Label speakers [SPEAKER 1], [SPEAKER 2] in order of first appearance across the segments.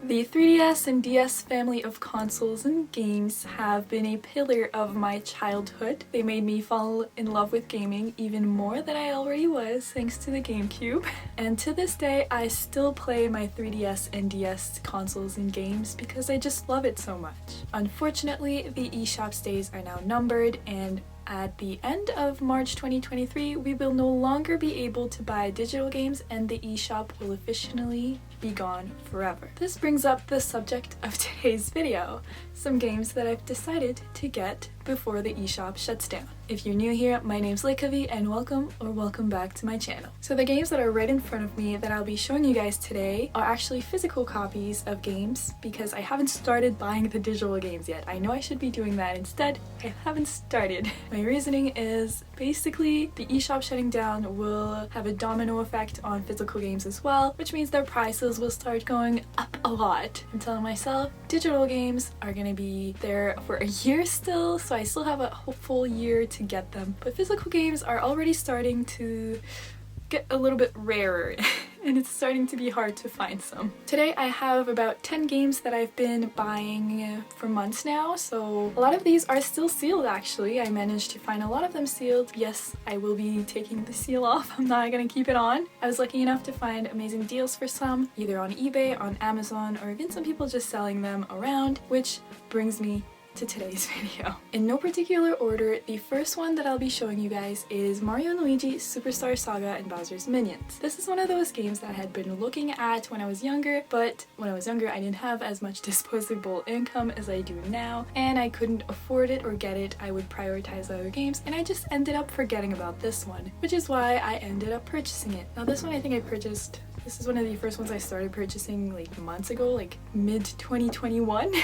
[SPEAKER 1] The 3DS and DS family of consoles and games have been a pillar of my childhood. They made me fall in love with gaming even more than I already was thanks to the GameCube. And to this day, I still play my 3DS and DS consoles and games because I just love it so much. Unfortunately, the eShop's days are now numbered, and at the end of March 2023, we will no longer be able to buy digital games and the eShop will officially be gone forever. This brings up the subject of today's video, some games that I've decided to get before the eShop shuts down. If you're new here, my name's Layton and welcome back to my channel. So the games that are right in front of me that I'll be showing you guys today are actually physical copies of games because I haven't started buying the digital games yet. I know I should be doing that instead. I haven't started. My reasoning is basically the eShop shutting down will have a domino effect on physical games as well, which means their prices will start going up a lot. I'm telling myself digital games are gonna be there for a year still, so I still have a whole full year to get them. But physical games are already starting to get a little bit rarer and it's starting to be hard to find some. Today I have about 10 games that I've been buying for months now, so a lot of these are still sealed actually. I managed to find a lot of them sealed. Yes, I will be taking the seal off. I'm not gonna keep it on. I was lucky enough to find amazing deals for some, either on eBay, on Amazon, or even some people just selling them around, which brings me to today's video. In no particular order, the first one that I'll be showing you guys is Mario & Luigi Superstar Saga and Bowser's Minions. This is one of those games that I had been looking at when I was younger, but when I was younger I didn't have as much disposable income as I do now, and I couldn't afford it or get it. I would prioritize other games, and I just ended up forgetting about this one, which is why I ended up purchasing it. Now this one I think I purchased, this is one of the first ones I started purchasing like months ago, like mid-2021.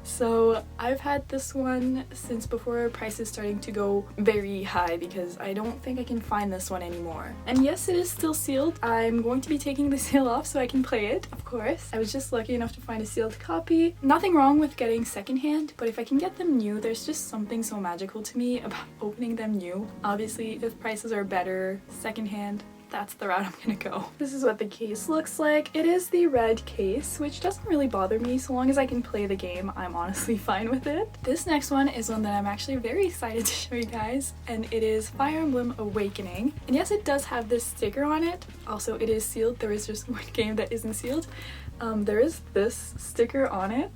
[SPEAKER 1] So I've had this one since before prices starting to go very high because I don't think I can find this one anymore. And yes, it is still sealed. I'm going to be taking the seal off so I can play it, of course. I was just lucky enough to find a sealed copy. Nothing wrong with getting secondhand, but if I can get them new, there's just something so magical to me about opening them new. Obviously, if prices are better secondhand, that's the route I'm gonna go. This is what the case looks like. It is the red case, which doesn't really bother me. So long as I can play the game, I'm honestly fine with it. This next one is one that I'm actually very excited to show you guys, and it is Fire Emblem Awakening. And yes, it does have this sticker on it. Also, it is sealed. There is just one game that isn't sealed. There is this sticker on it.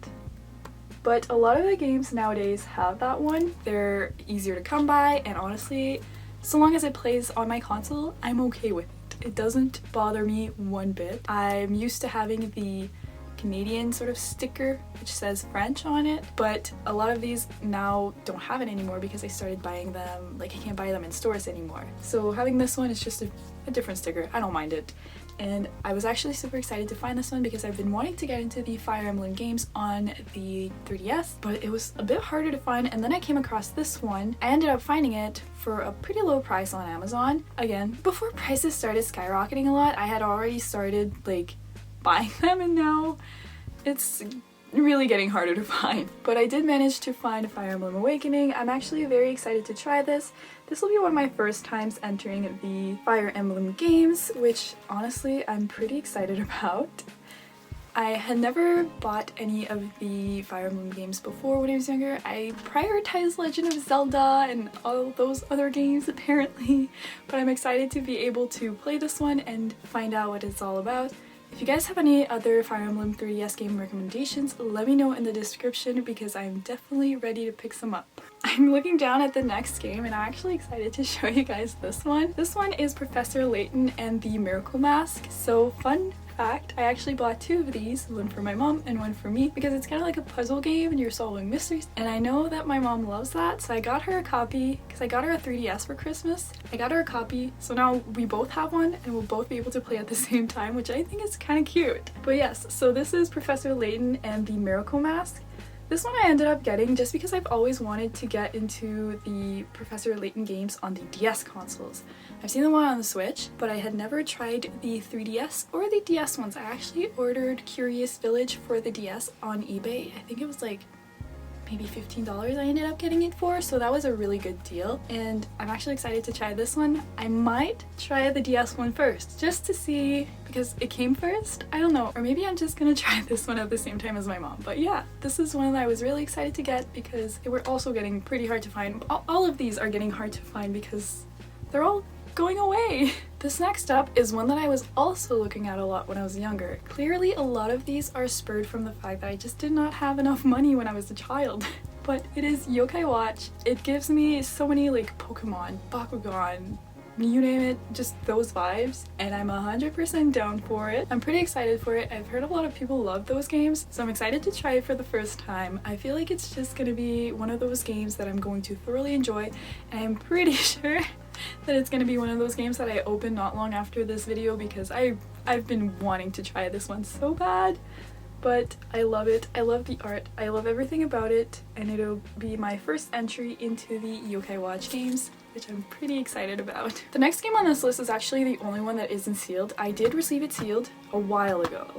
[SPEAKER 1] But a lot of the games nowadays have that one. They're easier to come by, and honestly, so long as it plays on my console, I'm okay with it. It doesn't bother me one bit. I'm used to having the Canadian sort of sticker which says French on it, but a lot of these now don't have it anymore because I started buying them, like I can't buy them in stores anymore. So having this one is just a different sticker. I don't mind it. And I was actually super excited to find this one because I've been wanting to get into the Fire Emblem games on the 3DS, but it was a bit harder to find, and then I came across this one. I ended up finding it for a pretty low price on Amazon. Again, before prices started skyrocketing a lot, I had already started like buying them, and now it's really getting harder to find. But I did manage to find Fire Emblem Awakening. I'm actually very excited to try this. This will be one of my first times entering the Fire Emblem games, which honestly I'm pretty excited about. I had never bought any of the Fire Emblem games before when I was younger. I prioritized Legend of Zelda and all those other games apparently, but I'm excited to be able to play this one and find out what it's all about. If you guys have any other Fire Emblem 3DS game recommendations, let me know in the description because I'm definitely ready to pick some up. I'm looking down at the next game and I'm actually excited to show you guys this one. This one is Professor Layton and the Miracle Mask. So fun fact, I actually bought two of these, one for my mom and one for me, because it's kind of like a puzzle game and you're solving mysteries, and I know that my mom loves that, so I got her a copy because I got her a 3DS for Christmas. I got her a copy, so now we both have one and we'll both be able to play at the same time, which I think is kind of cute. But yes, so this is Professor Layton and the Miracle Mask. This one I ended up getting just because I've always wanted to get into the Professor Layton games on the DS consoles. I've seen the one on the Switch, but I had never tried the 3DS or the DS ones. I actually ordered Curious Village for the DS on eBay. I think it was like maybe $15 I ended up getting it for, so that was a really good deal, and I'm actually excited to try this one. I might try the DS one first, just to see, because it came first? I don't know, or maybe I'm just gonna try this one at the same time as my mom. But yeah, this is one that I was really excited to get because they were also getting pretty hard to find. All of these are getting hard to find because they're all going away. This next up is one that I was also looking at a lot when I was younger. Clearly a lot of these are spurred from the fact that I just did not have enough money when I was a child. But it is Yokai Watch. It gives me so many like Pokemon, Bakugan, you name it, just those vibes, and I'm 100% down for it. I'm pretty excited for it. I've heard a lot of people love those games, so I'm excited to try it for the first time. I feel like it's just gonna be one of those games that I'm going to thoroughly enjoy, and I'm pretty sure that it's gonna be one of those games that I open not long after this video because I've been wanting to try this one so bad. But I love it. I love the art. I love everything about it, and it'll be my first entry into the Yokai Watch games, which I'm pretty excited about. The next game on this list is actually the only one that isn't sealed. I did receive it sealed a while ago,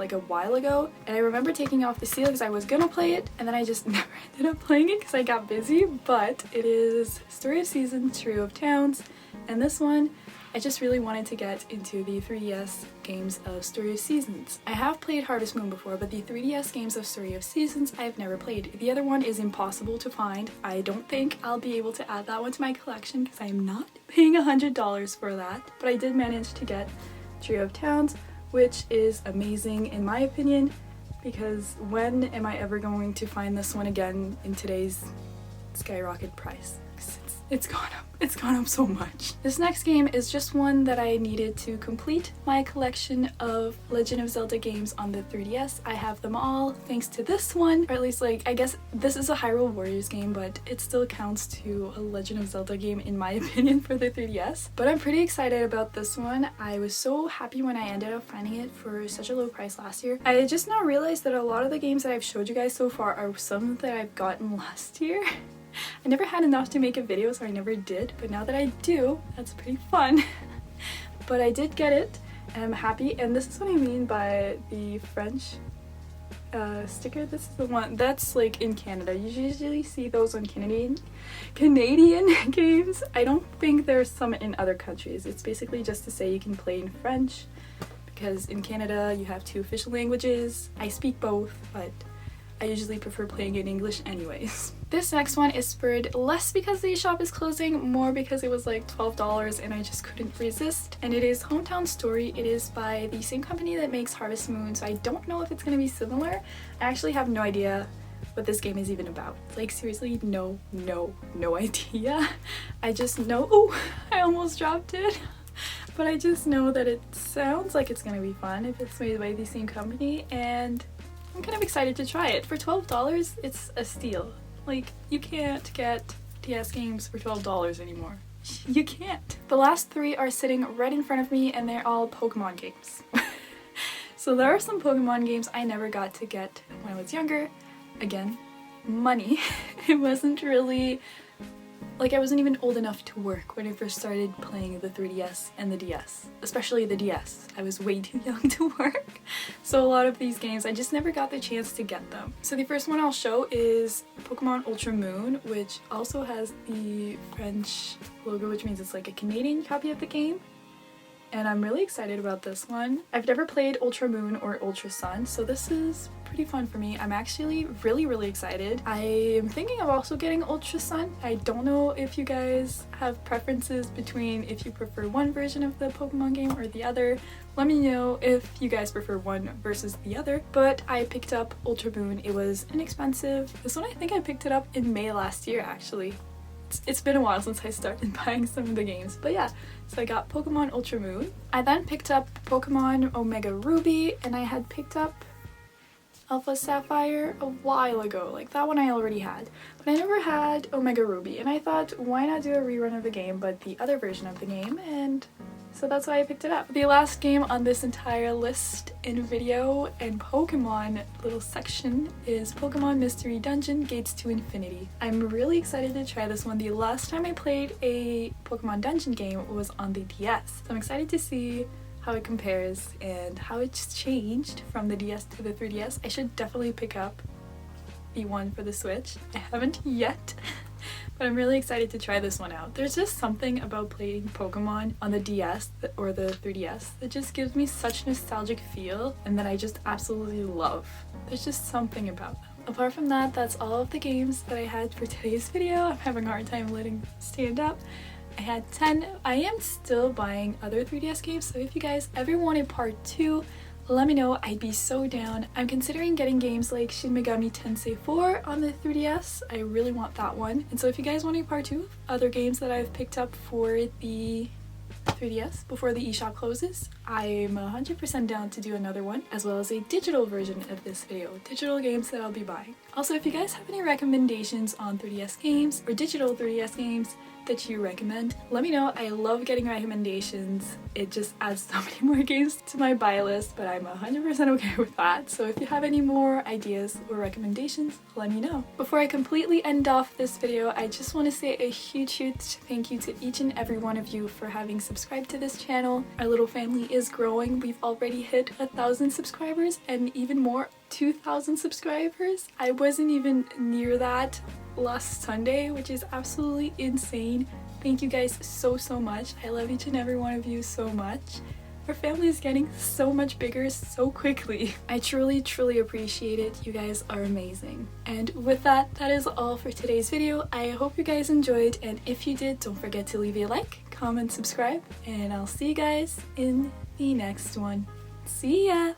[SPEAKER 1] and I remember taking off the seal because I was gonna play it, and then I just never ended up playing it because I got busy. But it is Story of Seasons, Trio of Towns, and this one I just really wanted to get into the 3DS games of Story of Seasons. I have played Harvest Moon before, but the 3DS games of Story of Seasons I have never played. The other one is impossible to find. I don't think I'll be able to add that one to my collection because I am not paying $100 for that. But I did manage to get Trio of Towns, which is amazing in my opinion, because when am I ever going to find this one again in today's skyrocket price? It's gone up so much. This next game is just one that I needed to complete my collection of Legend of Zelda games on the 3DS. I have them all thanks to this one, or at least like, I guess this is a Hyrule Warriors game, but it still counts to a Legend of Zelda game in my opinion for the 3DS. But I'm pretty excited about this one. I was so happy when I ended up finding it for such a low price last year. I just now realized that a lot of the games that I've showed you guys so far are some that I've gotten last year. I never had enough to make a video, so I never did, but now that I do, that's pretty fun. But I did get it, and I'm happy, and this is what I mean by the French sticker. This is the one that's like in Canada. You usually see those on Canadian games. I don't think there's some in other countries. It's basically just to say you can play in French, because in Canada you have 2 official languages. I speak both, but I usually prefer playing in English anyways. This next one is spurred less because the Eshop is closing, more because it was like $12 and I just couldn't resist. And it is Hometown Story. It is by the same company that makes Harvest Moon, so I don't know if it's gonna be similar. I actually have no idea what this game is even about. Like seriously, no idea. I just know, oh, I almost dropped it. But I just know that it sounds like it's gonna be fun if it's made by the same company, and I'm kind of excited to try it. For $12, it's a steal. Like, you can't get DS games for $12 anymore. You can't. The last 3 are sitting right in front of me, and they're all Pokemon games. So there are some Pokemon games I never got to get when I was younger. Again, money. It wasn't really... Like, I wasn't even old enough to work when I first started playing the 3DS and the DS. Especially the DS. I was way too young to work. So a lot of these games, I just never got the chance to get them. So the first one I'll show is Pokemon Ultra Moon, which also has the French logo, which means it's like a Canadian copy of the game. And I'm really excited about this one. I've never played Ultra Moon or Ultra Sun, so this is pretty fun for me. I'm actually really excited. I am thinking of also getting Ultra Sun. I don't know if you guys have preferences between if you prefer one version of the Pokemon game or the other. Let me know if you guys prefer one versus the other. But I picked up Ultra Moon. It was inexpensive. This one I think I picked it up in May last year actually. It's been a while since I started buying some of the games, but yeah. So I got Pokemon Ultra Moon. I then picked up Pokemon Omega Ruby, and I had picked up Alpha Sapphire a while ago. Like, that one I already had. But I never had Omega Ruby, and I thought, why not do a rerun of the game, but the other version of the game, and so that's why I picked it up. The last game on this entire list and video and Pokemon little section is Pokemon Mystery Dungeon Gates to Infinity. I'm really excited to try this one. The last time I played a Pokemon Dungeon game was on the DS. So I'm excited to see how it compares and how it's changed from the DS to the 3DS. I should definitely pick up the one for the Switch. I haven't yet, but I'm really excited to try this one out. There's just something about playing Pokemon on the DS or the 3DS that just gives me such nostalgic feel and that I just absolutely love. There's just something about them. Apart from that, that's all of the games that I had for today's video. I'm having a hard time letting stand up. I had 10. I am still buying other 3DS games, so if you guys ever wanted part 2, let me know. I'd be so down. I'm considering getting games like Shin Megami Tensei 4 on the 3DS. I really want that one. And so if you guys want a part 2 of other games that I've picked up for the 3DS before the eShop closes, I'm 100% down to do another one, as well as a digital version of this video, digital games that I'll be buying. Also, if you guys have any recommendations on 3DS games or digital 3DS games that you recommend, let me know. I love getting recommendations. It just adds so many more games to my buy list, but I'm 100% okay with that. So if you have any more ideas or recommendations, let me know. Before I completely end off this video, I just want to say a huge thank you to each and every one of you for having subscribed to this channel. Our little family is growing. We've already hit 1,000 subscribers and even more, 2,000 subscribers. I wasn't even near that last Sunday, which is absolutely insane. Thank you guys so much. I love each and every one of you so much. Our family is getting so much bigger so quickly. I truly appreciate it. You guys are amazing. And with that, that is all for today's video. I hope you guys enjoyed, and if you did, don't forget to leave a like, comment, subscribe, and I'll see you guys in the next one. See ya!